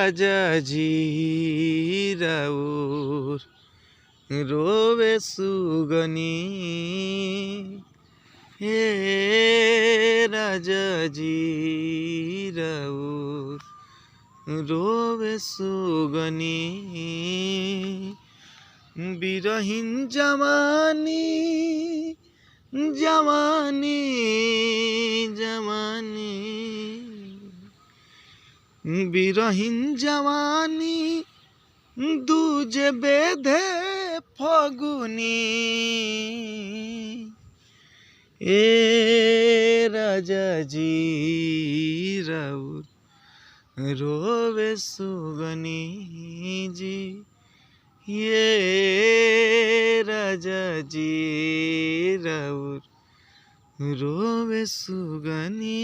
राजा जी राउर रोवे सुगनी हे राजा जी राउर रोवे सुगनी बिरहिन जवानी जवानी जवानी बिरहिन जवानी दूजे बेधे फगुनी ए राजा जी राउर रोवे सुगनी जी ये राजा जी राउर रोवे सुगनी।